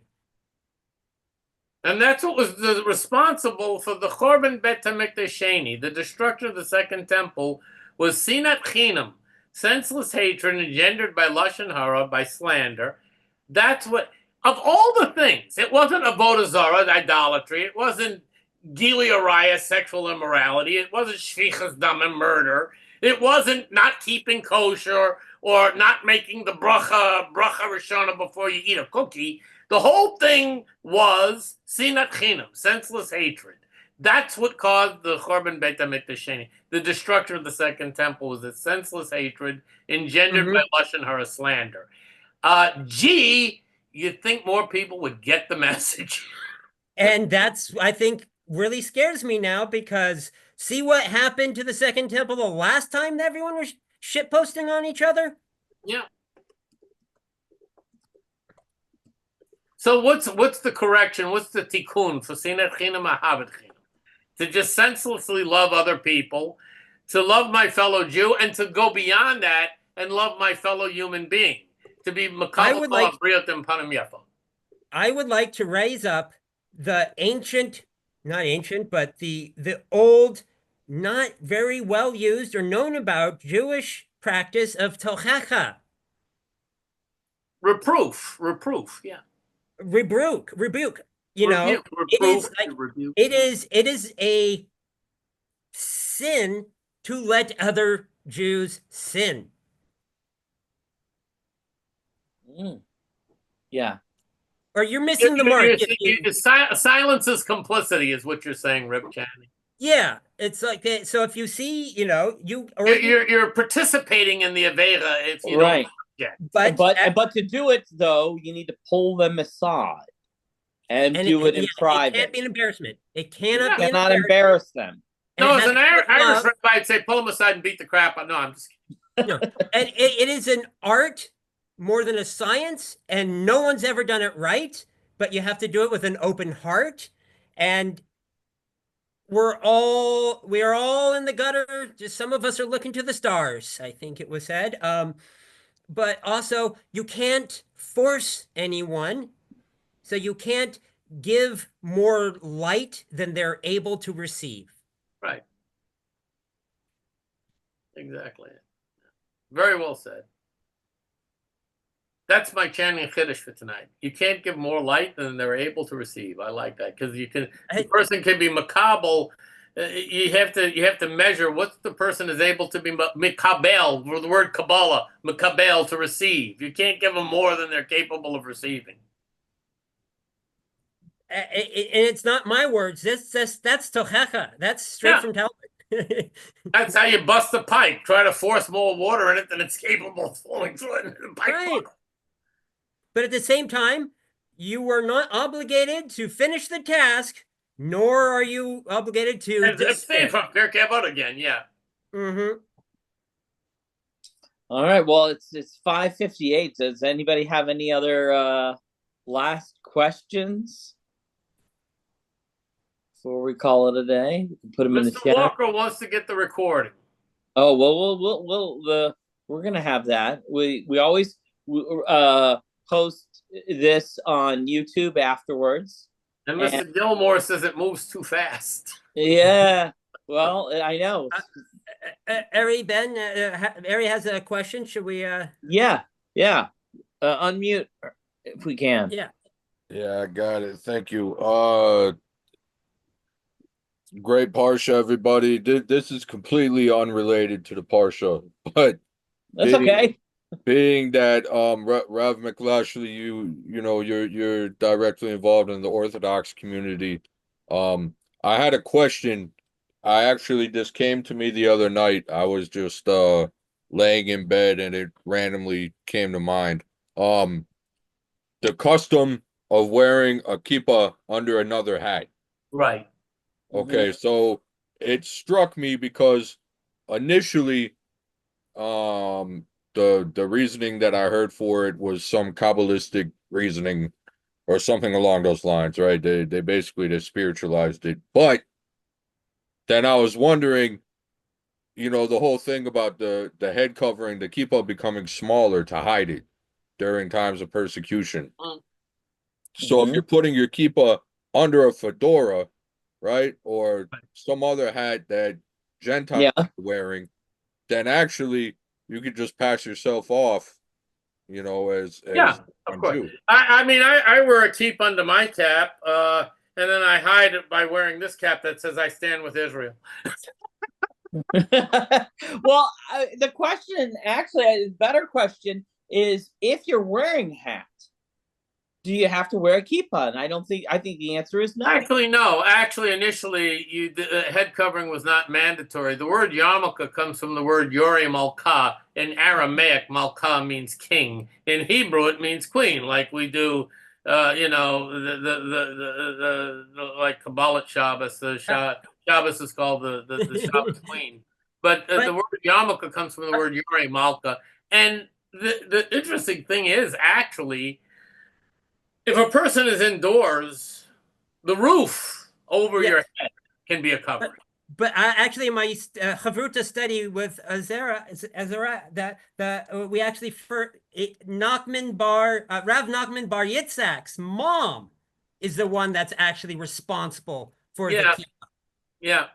And that's what was responsible for the Chorban Bet HaMikdash Sheni, the destruction of the Second Temple, was Sinat Chinam, senseless hatred engendered by Lashon Hara, by slander. That's what, of all the things, it wasn't Avodah Zarah, idolatry, it wasn't Gili Araya, sexual immorality, it wasn't Shvichas Dam and murder, it wasn't not keeping kosher or not making the bracha rishona before you eat a cookie. The whole thing was sinat chinam, senseless hatred. That's what caused the Chorban Beit HaMikdash Sheni. The destruction of the Second Temple was a senseless hatred engendered by Lashon Hara, slander. You'd think more people would get the message. And that's, I think, really scares me now, because see what happened to the Second Temple the last time that everyone was shitposting on each other? Yeah. So what's the correction? What's the tikkun for sinat chinam ahavat chinam? To just senselessly love other people, to love my fellow Jew, and to go beyond that and love my fellow human being. To be makabel briot and panim yafa. I would like to raise up the ancient, not ancient, but the old, not very well used or known about Jewish practice of tochacha. Reproof, yeah. Rebuke. You know, reproof, it is a sin to let other Jews sin. Yeah. Or you're missing the mark. Silence is complicity, is what you're saying, Rip Channing. Yeah, it's like, so if you see, you're participating in the avera if you right. don't. But to do it though, you need to pull them aside and do it in private. It can't be an embarrassment. It cannot be. Cannot embarrass them. No, as an Irish rabbi, I'd say pull them aside and beat the crap out. No, I'm just kidding. No, and it is an art more than a science, and no one's ever done it right. But you have to do it with an open heart, and we are all in the gutter. Just some of us are looking to the stars, I think it was said. But also, you can't force anyone, so you can't give more light than they're able to receive. Right. Exactly. Very well said. That's my chanting chiddush for tonight. You can't give more light than they're able to receive. I like that, because the person can be makabel. You have to measure what the person is able to be mikabel, or the word Kabbalah, mikabel, to receive. You can't give them more than they're capable of receiving. And it's not my words. That's tochecha. That's straight from Talmud. That's how you bust the pipe. Try to force more water in it than it's capable of flowing through it. Right. But at the same time, you are not obligated to finish the task, nor are you obligated to abstain from Pirkei Avot again. Yeah. Mm-hmm. All right. Well, it's 5:58. Does anybody have any other last questions before we call it a day? We can put them in the chat. Mr. Walker wants to get the recording. Oh well, we're gonna have that. We always post this on YouTube afterwards. And Mr. Gilmore says it moves too fast. Yeah. Well, I know. Ari has a question. Should we? Yeah. Unmute if we can. Yeah, I got it. Thank you. Great Parsha, everybody. This is completely unrelated to the Parsha, but that's okay. Being that Rav McLashley, you're directly involved in the Orthodox community. I had a question. This came to me the other night. I was just laying in bed and it randomly came to mind. The custom of wearing a kippah under another hat. Right. Okay, so it struck me because initially, the reasoning that I heard for it was some Kabbalistic reasoning or something along those lines, right? They basically spiritualized it. But then I was wondering, the whole thing about the head covering, the kippah becoming smaller to hide it. during times of persecution. Mm. So if you're putting your kippah under a fedora, right, or some other hat that Gentiles are wearing, then actually you could just pass yourself off, you know, as Yeah, a of course. Jew. I mean, I wear a kippah under my cap, and then I hide it by wearing this cap that says I stand with Israel. Well, the question, actually, a better question is, if you're wearing hat, do you have to wear a kippah? And I think the answer is no. Actually, no. Actually, initially, the head covering was not mandatory. The word yarmulke comes from the word yori malka. In Aramaic, malka means king. In Hebrew, it means queen, like we do, you know, like Kabbalist Shabbos. Shabbos is called the Shabbos queen. But the word yarmulke comes from the word yori malka. And the interesting thing is, actually, if a person is indoors, the roof over your head can be a covering. But actually, in my Chavruta study with Azara, that we actually Rav Nachman Bar Yitzhak's mom is the one that's actually responsible for the kippah. Yeah.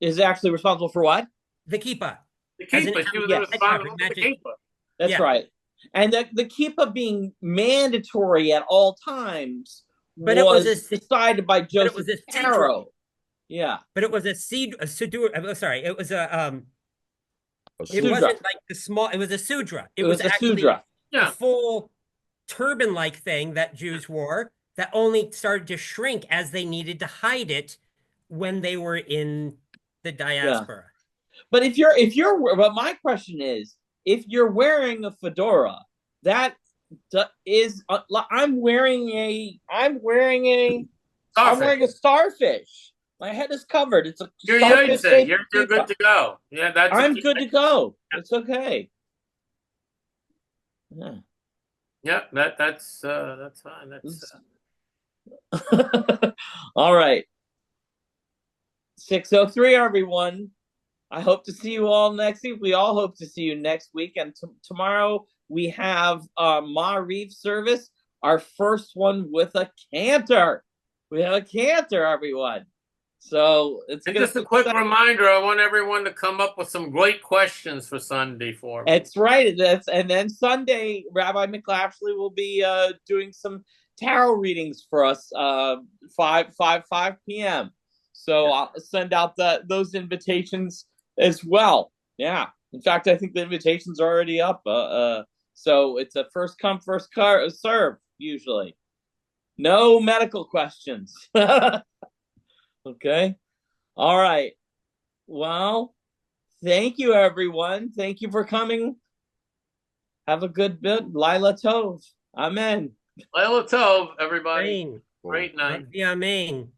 Is actually responsible for what? The kippah. The kippah. She was responsible for the kippah. That's right. And the kippah being mandatory at all times was decided by Joseph Caro. Yeah. But it was a sudur. Sorry, it was a it sudra. wasn't like the small, it was a sudra. It was actually a sudra. A full turban-like thing that Jews wore that only started to shrink as they needed to hide it when they were in the diaspora. But but my question is, if you're wearing a fedora, that is, I'm wearing a starfish. My head is covered. It's a You're good to go. Yeah, I'm good to go. It's okay. Yeah. Yeah, that's fine. That's all right. 6:03, everyone. I hope to see you all next week. We all hope to see you next week. And tomorrow we have Ma'ariv service, our first one with a cantor. We have a cantor, everyone. So it's just a quick reminder. I want everyone to come up with some great questions for Sunday for me. That's right. And then Sunday, Rabbi McLashley will be doing some tarot readings for us, 5 p.m. So I'll send out those invitations as well. Yeah. In fact, I think the invitation's already up. So it's a first come, first serve, usually. No medical questions. Okay. All right. Well, thank you, everyone. Thank you for coming. Have a good bit. Laila Tov. Amen. Laila Tov, everybody. Great night. Amen.